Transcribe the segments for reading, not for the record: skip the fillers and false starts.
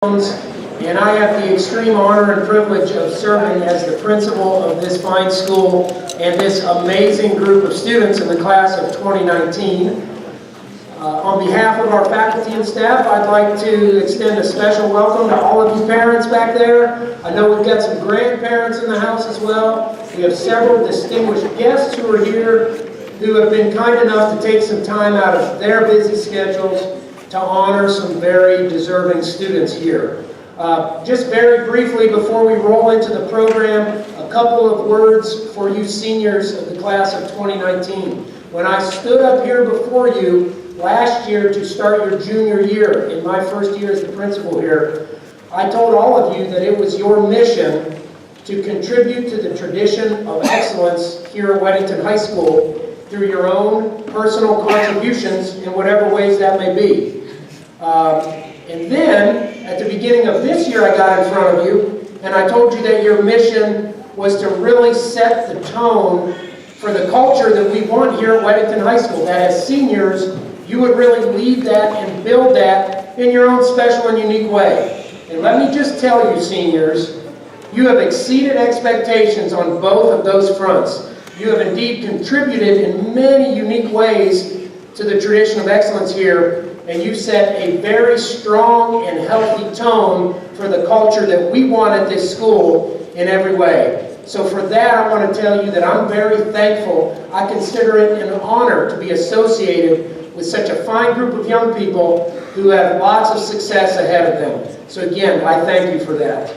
And I have the extreme honor and privilege of serving as the principal of this fine school and this amazing group of students in the class of 2019. On behalf of our faculty and staff, I'd like to extend a special welcome to all of you parents back there. I know we've got some grandparents in the house as well. We have several distinguished guests who are here who have been kind enough to take some time out of their busy schedules to honor some very deserving students here. Just very briefly before we roll into the program, a couple of words for you seniors of the class of 2019. When I stood up here before you last year to start your junior year, in my first year as the principal here, I told all of you that it was your mission to contribute to the tradition of excellence here at Weddington High School through your own personal contributions in whatever ways that may be. And then, at the beginning of this year, I got in front of you, and I told you that your mission was to really set the tone for the culture that we want here at Weddington High School, that as seniors, you would really lead that and build that in your own special and unique way. And let me just tell you, seniors, you have exceeded expectations on both of those fronts. You have indeed contributed in many unique ways to the tradition of excellence here, and you've set a very strong and healthy tone for the culture that we want at this school in every way. So for that, I want to tell you that I'm very thankful. I consider it an honor to be associated with such a fine group of young people who have lots of success ahead of them. So again, I thank you for that.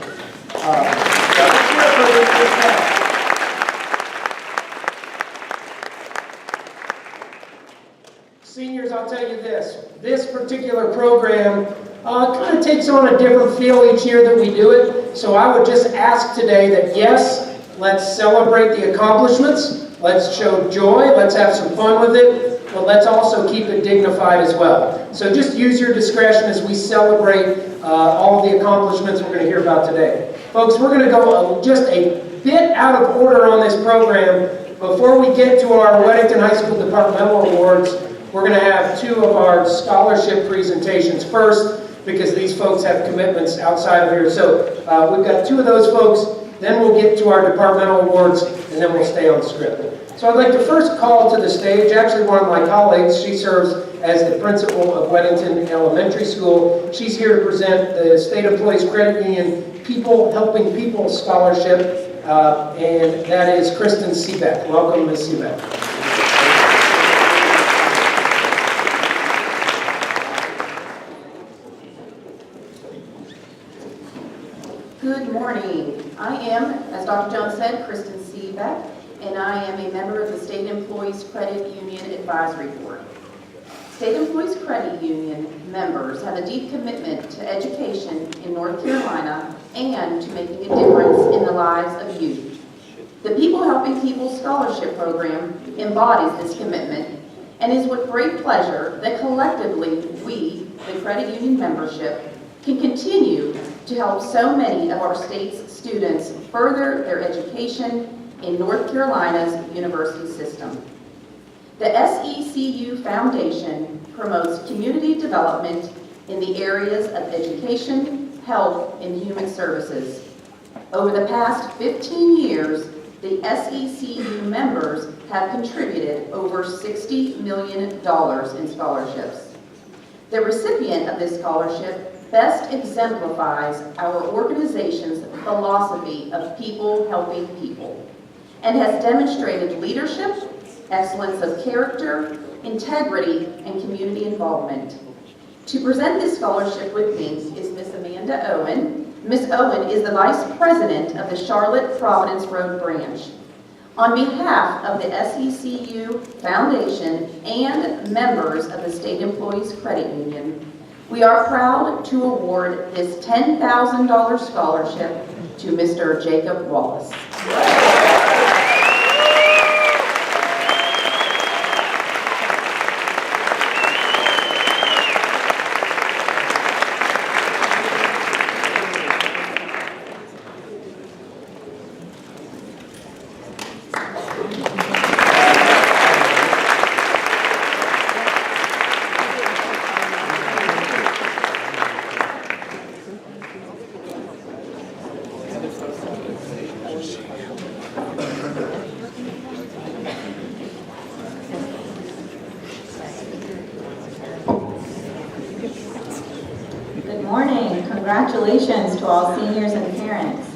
Seniors, I'll tell you this. This particular program kind of takes on a different feel each year that we do it. So I would just ask today that yes, let's celebrate the accomplishments. Let's show joy. Let's have some fun with it. But let's also keep it dignified as well. So just use your discretion as we celebrate all of the accomplishments we're going to hear about today. Folks, we're going to go just a bit out of order on this program. Before we get to our Weddington High School Departmental Awards, we're going to have two of our scholarship presentations first, because these folks have commitments outside of here. So we've got two of those folks, then we'll get to our departmental awards, and then we'll stay on script. So I'd like to first call to the stage, actually one of my colleagues. She serves as the principal of Weddington Elementary School. She's here to present the State Employees Credit Union People Helping People Scholarship, and that is Kristen Seebeck. Welcome, Ms. Seebeck. Good morning. I am, as Dr. Jones said, Kristen Seebeck, and I am a member of the State Employees Credit Union Advisory Board. State Employees Credit Union members have a deep commitment to education in North Carolina and to making a difference in the lives of youth. The People Helping People Scholarship Program embodies this commitment and is with great pleasure that collectively we, the credit union membership, can continue to help so many of our state's students further their education in North Carolina's university system. The SECU Foundation promotes community development in the areas of education, health, and human services. Over the past 15 years, the SECU members have contributed over $60 million in scholarships. The recipient of this scholarship best exemplifies our organization's philosophy of people helping people and has demonstrated leadership, excellence of character, integrity, and community involvement. To present this scholarship with me is Miss Amanda Owen. Miss Owen is the Vice President of the Charlotte Providence Road Branch. On behalf of the SECU Foundation and members of the State Employees Credit Union, we are proud to award this $10,000 scholarship to Mr. Jacob Wallace. Congratulations to all seniors and parents.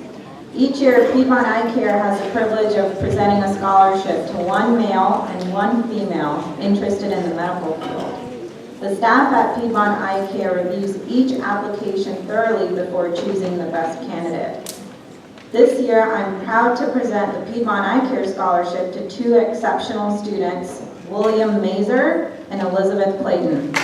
Each year, Piedmont Eye Care has the privilege of presenting a scholarship to one male and one female interested in the medical field. The staff at Piedmont Eye Care reviews each application thoroughly before choosing the best candidate. This year, I'm proud to present the Piedmont Eye Care Scholarship to two exceptional students, William Mazer and Elizabeth Clayton.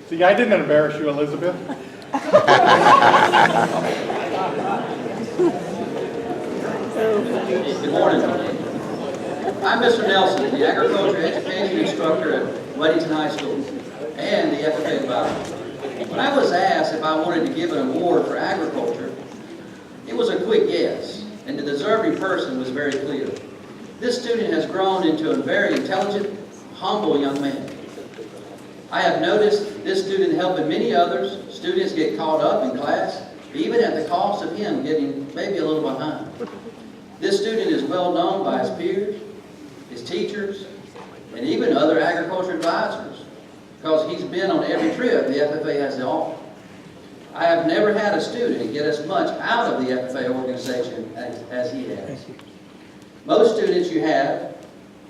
See, I didn't embarrass you, Elizabeth. Good morning. I'm Mr. Nelson, the agriculture education instructor at Weddington High School and the FFA advisor. When I was asked if I wanted to give an award for agriculture, it was a quick yes, and the deserving person was very clear. This student has grown into a very intelligent, humble young man. I have noticed this student helping many others. Students get caught up in class, even at the cost of him getting maybe a little behind. This student is well known by his peers, his teachers, and even other agriculture advisors, because he's been on every trip the FFA has to offer. I have never had a student get as much out of the FFA organization as he has. Most students you have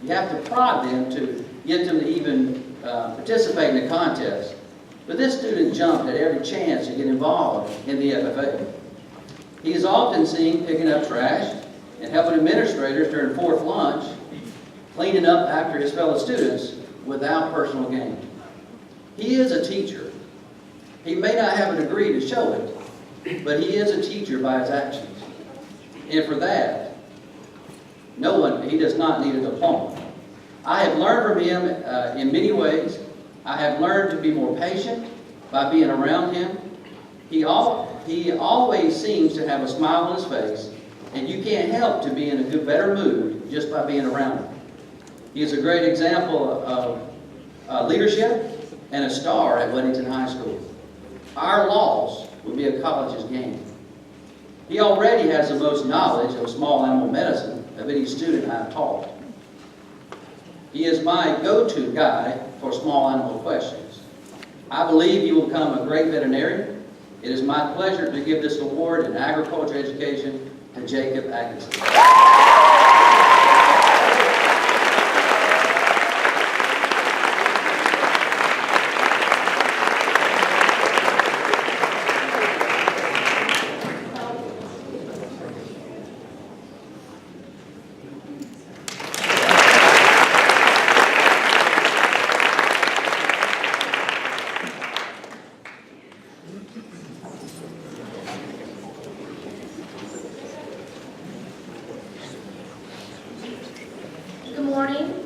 to prod them to get them to even participate in the contest. But this student jumped at every chance to get involved in the FFA. He is often seen picking up trash and helping administrators during fourth lunch, cleaning up after his fellow students without personal gain. He is a teacher. He may not have a degree to show it, but he is a teacher by his actions. And for that, he does not need a diploma. I have learned from him in many ways. I have learned to be more patient by being around him. He always seems to have a smile on his face, and you can't help to be in a better mood just by being around him. He is a great example of leadership and a star at Weddington High School. Our loss would be a college's gain. He already has the most knowledge of small animal medicine of any student I have taught. He is my go-to guy for small animal questions. I believe he will become a great veterinarian. It is my pleasure to give this award in agriculture education to Jacob Atkinson.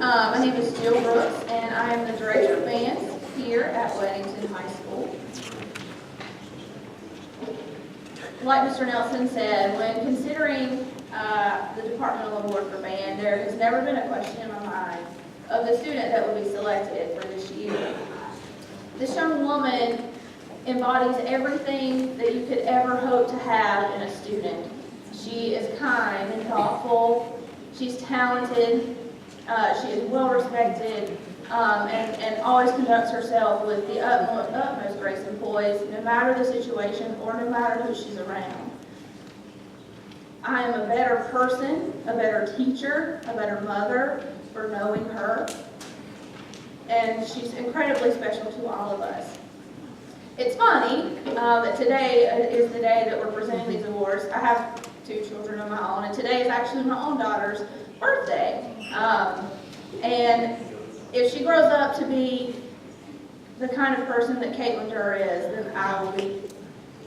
My name is Jill Brooks, and I am the Director of Bands here at Weddington High School. Like Mr. Nelson said, when considering the departmental award for band, there has never been a question in my mind of the student that would be selected for this year. This young woman embodies everything that you could ever hope to have in a student. She is kind and thoughtful. She's talented. She is well respected and always conducts herself with the utmost grace and poise, no matter the situation or no matter who she's around. I am a better person, a better teacher, a better mother for knowing her, and she's incredibly special to all of us. It's funny that today is the day that we're presenting these awards. I have 2 children of my own, and today is actually my own daughter's birthday. And if she grows up to be the kind of person that Caitlin Durr is, then I will be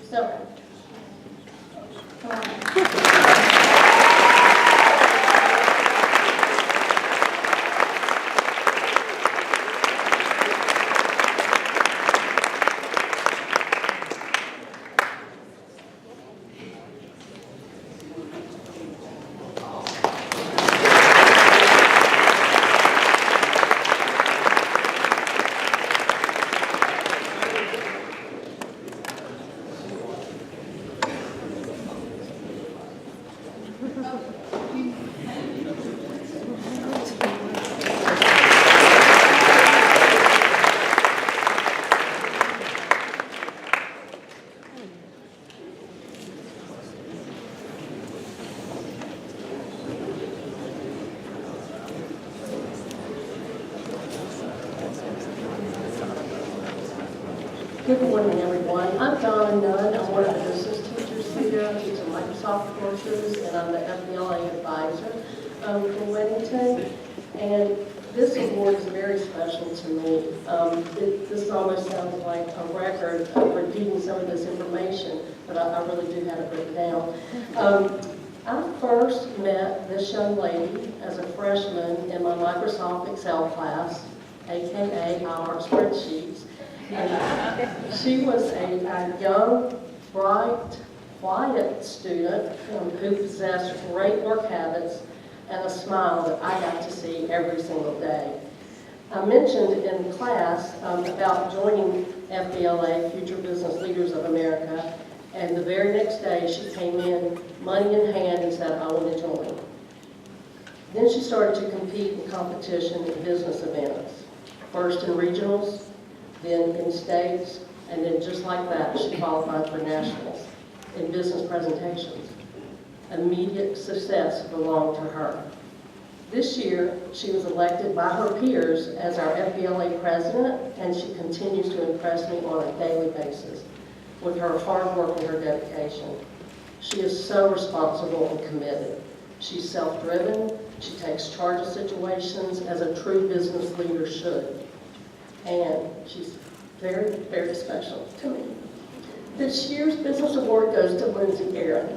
so happy. Come on. Good morning, everyone. I'm Donna Nunn. I'm one of the business teachers here. I teach Microsoft courses, and I'm the FBLA advisor for Weddington. And this award is very special to me. This almost sounds like a record of repeating some of this information, but I really do have it written down. I first met this young lady as a freshman in my Microsoft Excel class, aka our spreadsheets. And she was a young, bright, quiet student who possessed great work habits and a smile that I got to see every single day. I mentioned in class about joining FBLA, Future Business Leaders of America, and the very next day she came in, money in hand, and said, I want to join. Then she started to compete in competition in business events, first in regionals, then in states, and then just like that, she qualified for nationals in business presentations. Immediate success belonged to her. This year, she was elected by her peers as our FBLA president, and she continues to impress me on a daily basis with her hard work and her dedication. She is so responsible and committed. She's self-driven. She takes charge of situations as a true business leader should. And she's very, very special to me. This year's business award goes to Lindsay Aaron.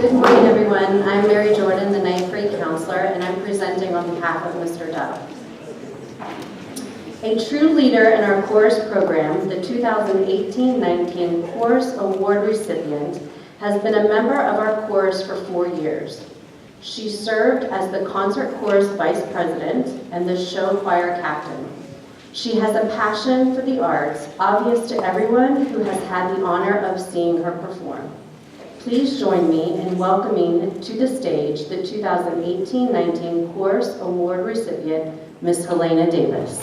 Good morning, everyone. I'm Mary Jordan, the ninth grade counselor, and I'm presenting on behalf of Mr. Dove. A true leader in our chorus program, the 2018-19 Chorus Award recipient, has been a member of our chorus for 4 years. She served as the concert chorus vice president and the show choir captain. She has a passion for the arts, obvious to everyone who has had the honor of seeing her perform. Please join me in welcoming to the stage the 2018-19 Chorus Award recipient, Ms. Helena Davis.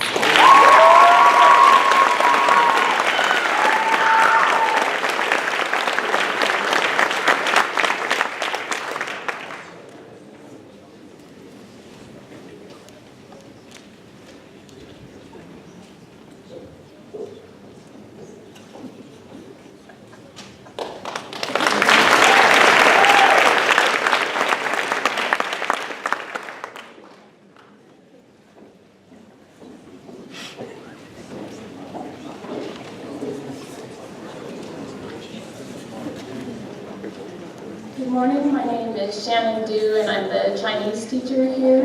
Good morning, my name is Shannon Du, and I'm the Chinese teacher here.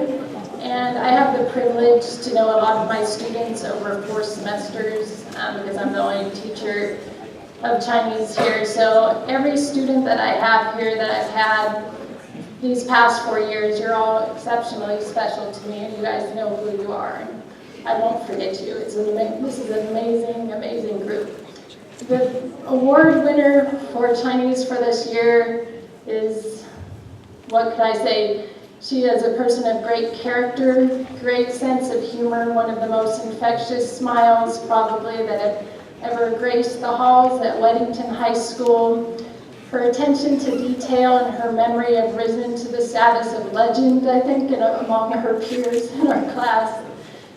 And I have the privilege to know a lot of my students over 4 semesters because I'm the only teacher of Chinese here. So every student that I have here that I've had these past 4 years, you're all exceptionally special to me, and you guys know who you are. And I won't forget you. This is an amazing, amazing group. The award winner for Chinese for this year is, what could I say? She is a person of great character, great sense of humor, one of the most infectious smiles probably that have ever graced the halls at Weddington High School. Her attention to detail and her memory have risen to the status of legend, I think, among her peers in our class.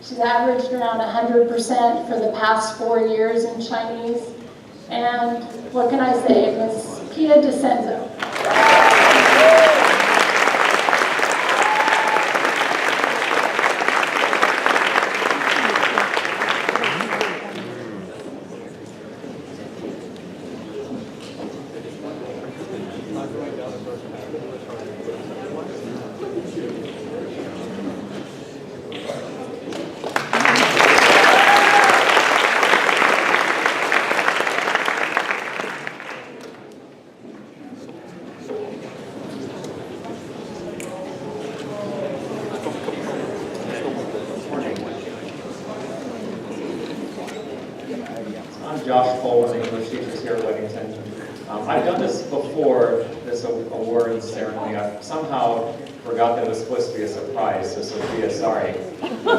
She's averaged around 100% for the past 4 years in Chinese. And what can I say? Ms. Pia DeCenzo. Cole, one of the English teachers here at Weddington. I've done this before, this awards ceremony. I somehow forgot that it was supposed to be a surprise, so Sophia, sorry. And I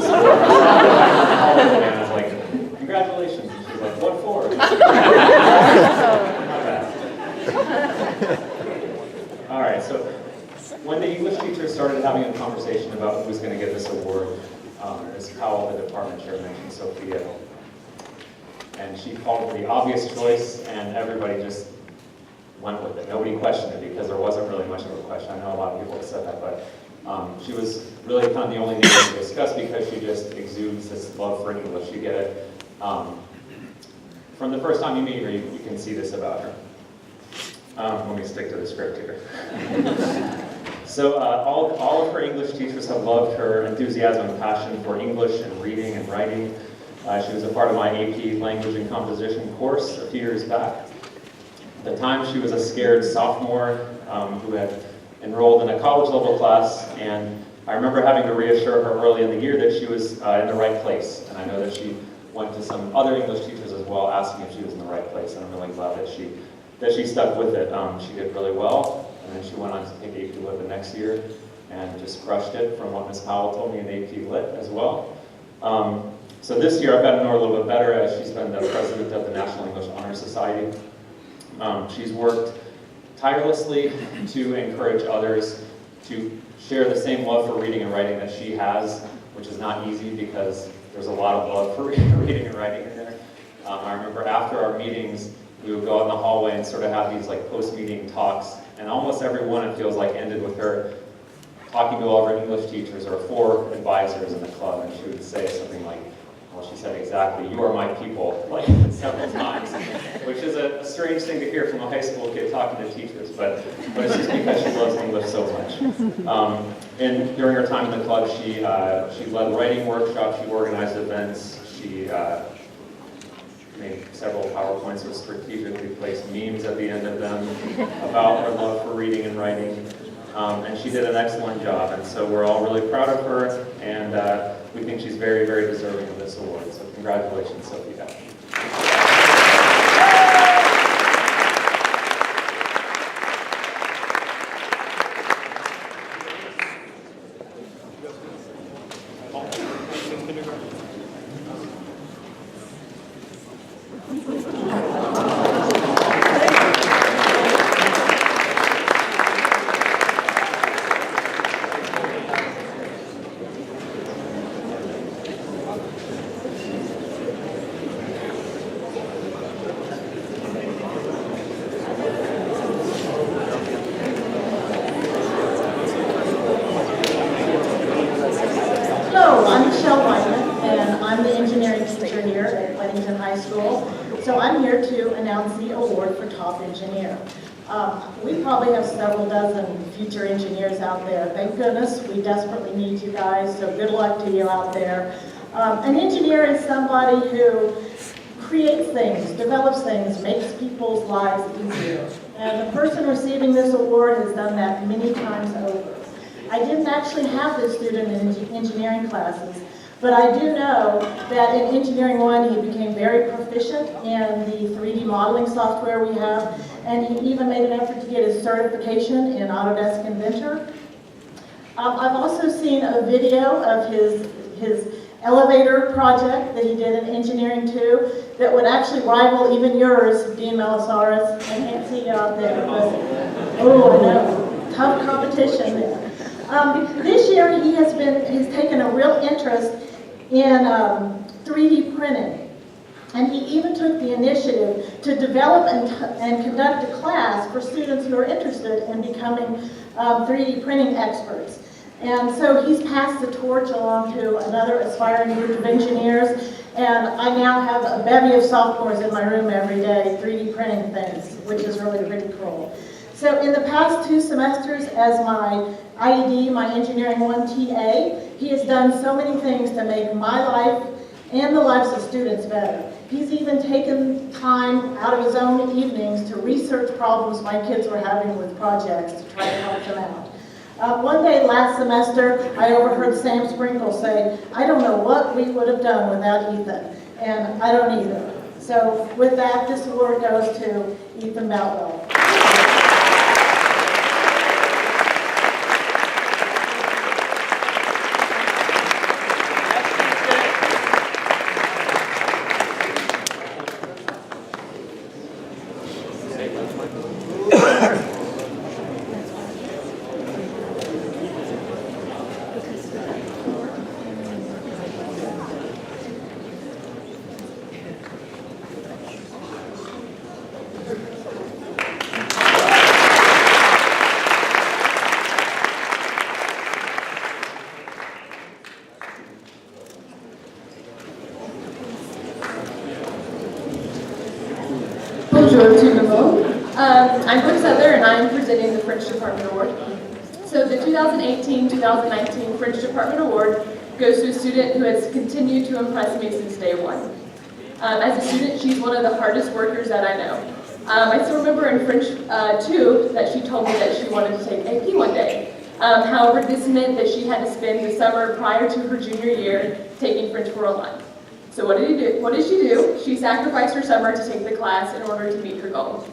was like, congratulations. And she's like, what for? Not bad. All right, so when the English teacher started having a conversation about who was going to get this award, Ms. Powell, the department chair, mentioned Sophia. And she called it the obvious choice, and everybody just went with it. Nobody questioned it because there wasn't really much of a question. I know a lot of people have said that, but she was really kind of the only name to discuss because she just exudes this love for English. You get it. From the first time you meet her, you can see this about her. Let me stick to the script here. So all of her English teachers have loved her enthusiasm and passion for English and reading and writing. She was a part of my AP Language and Composition course a few years back. At the time, she was a scared sophomore who had enrolled in a college-level class, and I remember having to reassure her early in the year that she was in the right place. And I know that she went to some other English teachers as well, asking if she was in the right place, and I'm really glad that she stuck with it. She did really well, and then she went on to take AP Lit the next year and just crushed it from what Ms. Powell told me in AP Lit as well. So this year I've gotten to know her a little bit better as she's been the president of the National English Honor Society. She's worked tirelessly to encourage others to share the same love for reading and writing that she has, which is not easy because there's a lot of love for reading and writing in there. I remember after our meetings, we would go out in the hallway and sort of have these like post-meeting talks, and almost every one, it feels like, ended with her talking to all of our English teachers or 4 advisors in the club, and she would say something like, well, she said exactly, "You are my people," like several times, which is a strange thing to hear from a high school kid talking to teachers, but it's just because she loves English so much. And during her time in the club, she led writing workshops, she organized events, she made several PowerPoints with strategically placed memes at the end of them about her love for reading and writing. And she did an excellent job, and so we're all really proud of her, and we think she's very, very deserving of this award. So congratulations, Sophia. Weddington High School. So I'm here to announce the award for top engineer. We probably have several dozen future engineers out there. Thank goodness, we desperately need you guys, so good luck to you out there. An engineer is somebody who creates things, develops things, makes people's lives easier. And the person receiving this award has done that many times over. I didn't actually have this student in engineering classes, but I do know that in Engineering 1 he became very proficient in the 3D modeling software we have, and he even made an effort to get his certification in Autodesk Inventor. I've also seen a video of his elevator project that he did in Engineering 2 that would actually rival even yours, Dean Melisaurus. I can't see you out there, but oh, I know, tough competition there. This year he has taken a real interest in 3D printing, and he even took the initiative to develop and conduct a class for students who are interested in becoming 3D printing experts. And so he's passed the torch along to another aspiring group of engineers, and I now have a bevy of sophomores in my room every day 3D printing things, which is really pretty cool. So in the past 2 semesters as my IED, my Engineering 1 TA, he has done so many things to make my life and the lives of students better. He's even taken time out of his own evenings to research problems my kids were having with projects to try to help them out. One day last semester, I overheard Sam Sprinkle say, "I don't know what we would have done without Ethan," and I don't either. So So with that, this award goes to Ethan Boutwell. Bonjour to the monde. I'm Brooke Souther and I'm presenting the French Department Award. So the 2018-2019 French Department Award goes to a student who has continued to impress me since day one. As a student, she's one of the hardest workers that I know. I still remember in French 2 that she told me that she wanted to take AP one day. However, this meant that she had to spend the summer prior to her junior year taking French 409. So what did she do? She sacrificed her summer to take the class in order to meet her goal.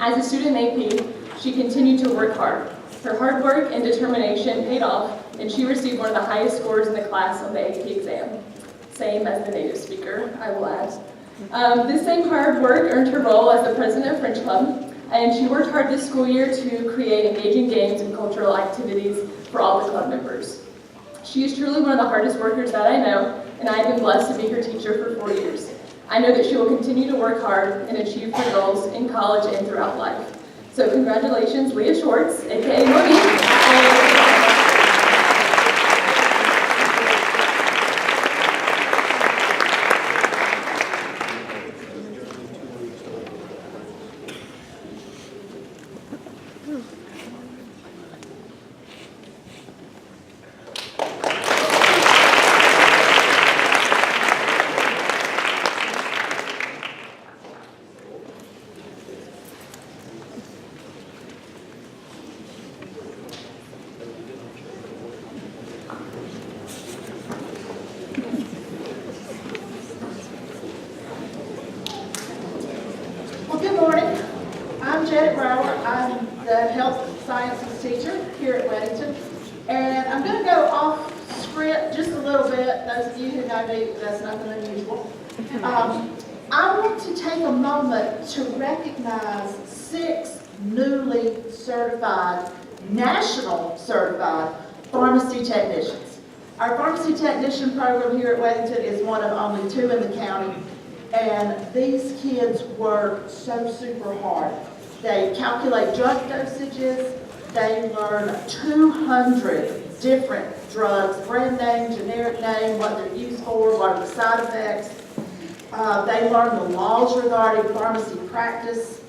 As a student in AP, she continued to work hard. Her hard work and determination paid off, and she received one of the highest scores in the class on the AP exam. Same as the native speaker, I will add. This same hard work earned her role as the president of French Club, and she worked hard this school year to create engaging games and cultural activities for all the club members. She is truly one of the hardest workers that I know, and I have been blessed to be her teacher for 4 years. I know that she will continue to work hard and achieve her goals in college and throughout life. So congratulations, Leah Schwartz, aka Monique. Well, good morning. I'm Janet Brower. I'm the health sciences teacher here at Weddington. And I'm going to go off script just a little bit. Those of you who know me, that's nothing unusual. I want to take a moment to recognize 6 newly certified, national certified pharmacy technicians. Our pharmacy technician program here at Weddington is one of only 2 in the county. And these kids work so super hard. They calculate drug dosages. They learn 200 different drugs, brand name, generic name, what they're used for, what are the side effects. They learn the laws regarding pharmacy practice.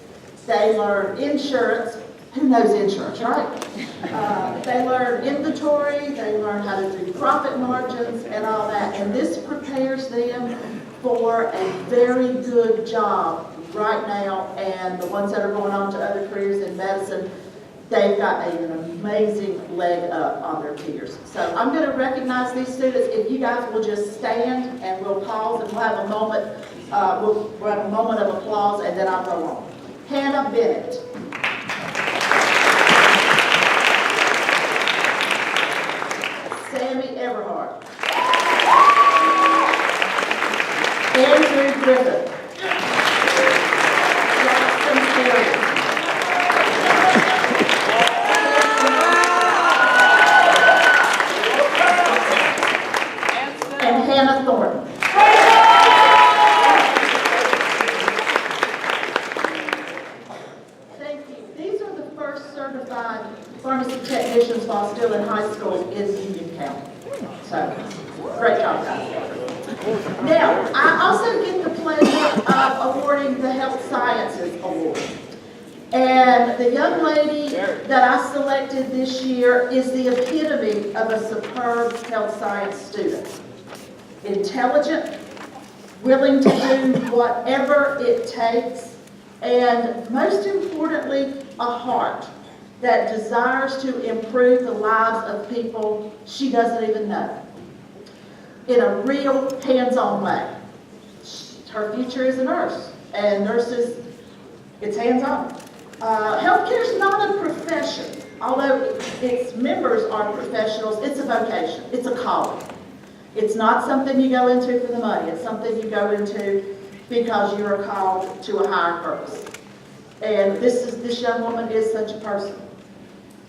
They learn insurance. Who knows insurance, right? They learn inventory. They learn how to do profit margins and all that. And this prepares them for a very good job right now, and the ones that are going on to other careers in medicine, they've got an amazing leg up on their peers. So I'm going to recognize these students. If you guys will just stand and we'll pause and we'll have a moment, we'll have a moment of applause, and then I'll go on. Hannah Bennett. Sammy Everhart. Andrew Griffith. Jackson Perry. And Hannah Thornton. Thank you. These are the first certified pharmacy technicians while still in high school in Union County. So, great job, guys. Now, I also get the pleasure of awarding the Health Sciences Award. And the young lady that I selected this year is the epitome of a superb health science student. Intelligent, willing to do whatever it takes, and most importantly, a heart that desires to improve the lives of people she doesn't even know in a real hands-on way. her future is a nurse, and nurses, it's hands-on. Healthcare is not a profession, although its members are professionals. It's a vocation, it's a calling. It's not something you go into for the money. It's something you go into because you are called to a higher purpose. And this young woman is such a person.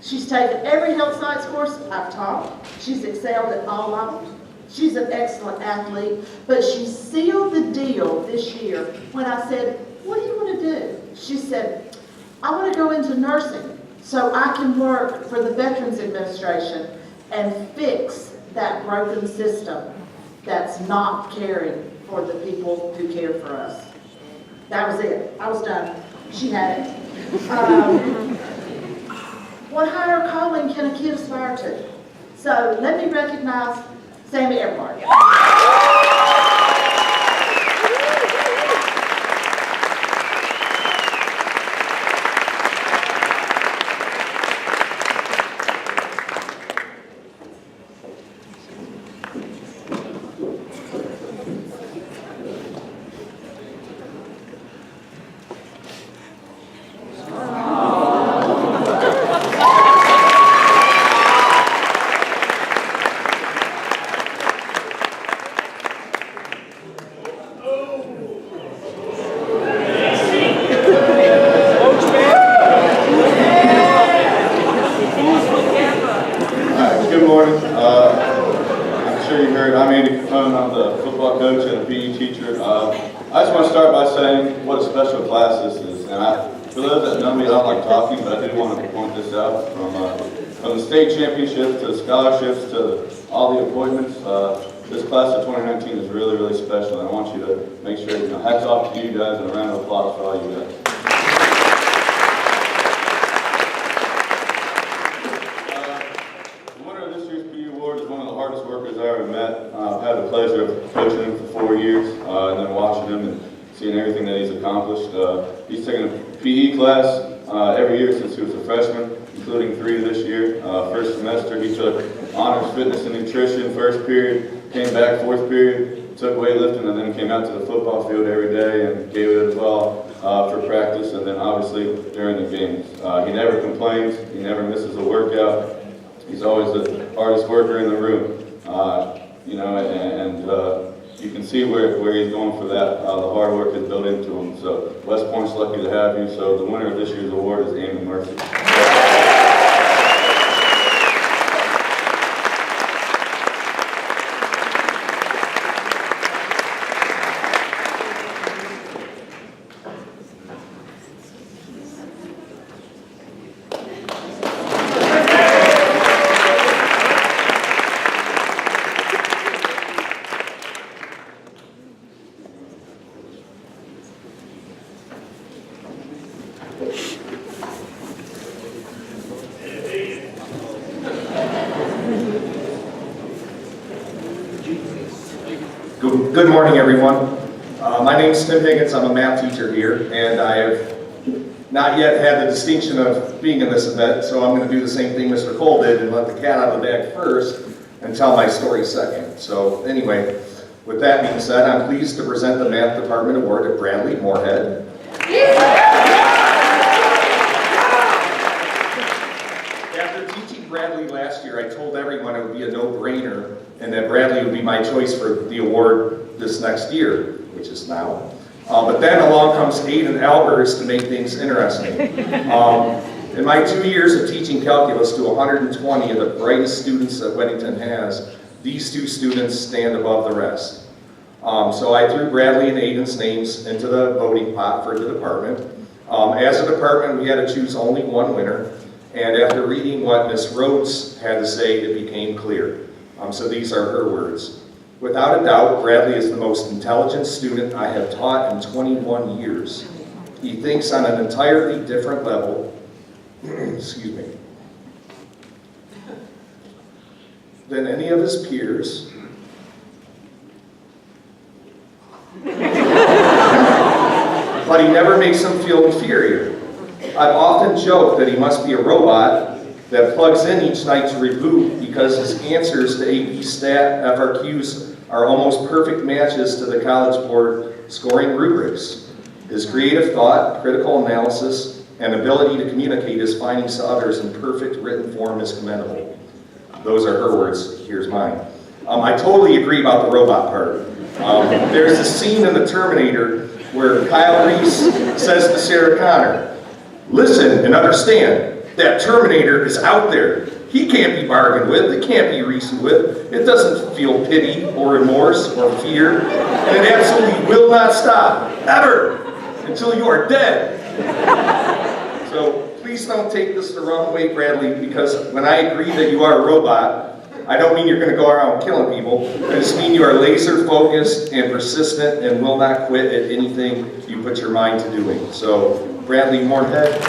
She's taken every health science course I've taught. She's excelled at all of them. She's an excellent athlete, but she sealed the deal this year when I said, what do you want to do? She said, I want to go into nursing so I can work for the Veterans Administration and fix that broken system that's not caring for the people who care for us. That was it. I was done. She had it. What higher calling can a kid aspire to? So let me recognize Sammy Everhart. I just want to start by saying what a special class this is. And for those that know me, I don't like talking, but I did want to point this out. From the state championships to the scholarships to all the appointments, this class of 2019 is really, really special. And I want you to make sure, hats off to you guys and a round of applause for all you guys. The winner of this year's PE award is one of the hardest workers I ever met. I've had the pleasure of coaching him for 4 years and then watching him and seeing everything that he's accomplished. He's taken a PE class every year since he was a freshman, including 3 this year. First semester, he took honors fitness and nutrition first period, came back 4th period, took weightlifting, and then came out to the football field every day and gave it his all for practice, and then obviously during the games. He never complains, he never misses a workout. He's always the hardest worker in the room, and you can see where he's going for that. The hard work is built into him. So West Point's lucky to have you. So the winner of this year's award is Amy Murphy. Good morning, everyone. My name is Tim Higgins. I'm a math teacher here, and I have not yet had the distinction of being in this event, so I'm going to do the same thing Mr. Cole did and let the cat out of the bag first and tell my story second. So anyway, with that being said, I'm pleased to present the Math Department Award to Bradley Moorhead. After teaching Bradley last year, I told everyone it would be a no-brainer and that Bradley would be my choice for the award this next year, which is now. But then along comes Aiden Albers to make things interesting. In my 2 years of teaching calculus to 120 of the brightest students that Weddington has, these 2 students stand above the rest. So I threw Bradley and Aiden's names into the voting pot for the department. As a department, we had to choose only one winner. And after reading what Ms. Rhodes had to say, it became clear. So these are her words. Without a doubt, Bradley is the most intelligent student I have taught in 21 years. He thinks on an entirely different level, excuse me, than any of his peers. But he never makes them feel inferior. I've often joked that he must be a robot that plugs in each night to reboot because his answers to AP Stat FRQs are almost perfect matches to the College Board scoring rubrics. His creative thought, critical analysis, and ability to communicate his findings to others in perfect written form is commendable. Those are her words, here's mine. I totally agree about the robot part. There's a scene in The Terminator where Kyle Reese says to Sarah Connor, "Listen and understand, that Terminator is out there. He can't be bargained with, it can't be reasoned with. It doesn't feel pity or remorse or fear, and it absolutely will not stop, ever, until you are dead." So please don't take this the wrong way, Bradley, because when I agree that you are a robot, I don't mean you're going to go around killing people. I just mean you are laser focused and persistent and will not quit at anything you put your mind to doing. So, Bradley Moorhead.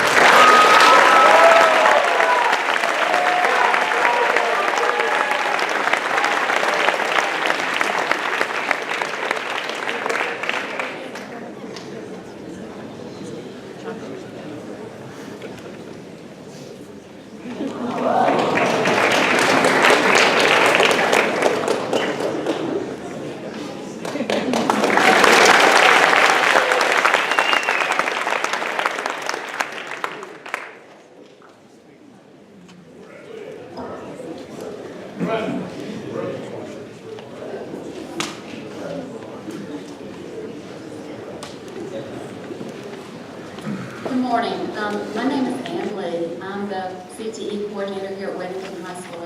Good morning. My name is Ann Lee. I'm the CTE coordinator here at Weddington High School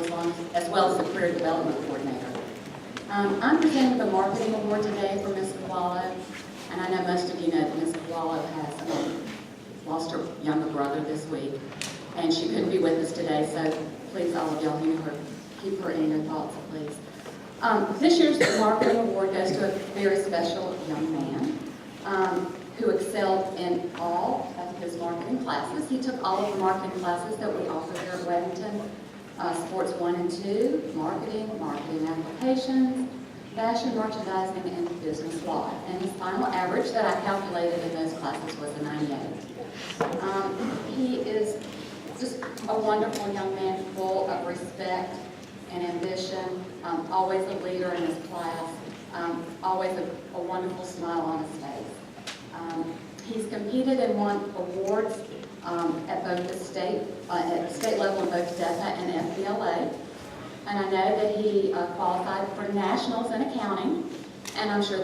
as well as the career development coordinator. I'm presenting the marketing award today for Ms. Kawalo, and I know most of you know that Ms. Kawalo has lost her younger brother this week, and she couldn't be with us today, so please, all of y'all who know her, keep her in your thoughts, please. This year's marketing award goes to a very special young man who excelled in all of his marketing classes. He took all of the marketing classes that we offer here at Weddington, Sports 1 and 2, marketing applications, fashion, merchandising, and business law. And his final average that I calculated in those classes was a 98. He is just a wonderful young man, full of respect and ambition, always a leader in his class, always a wonderful smile on his face. He's competed and won awards at both the state level in both DEPA and FBLA. And I know that he qualified for nationals in accounting, and I'm sure that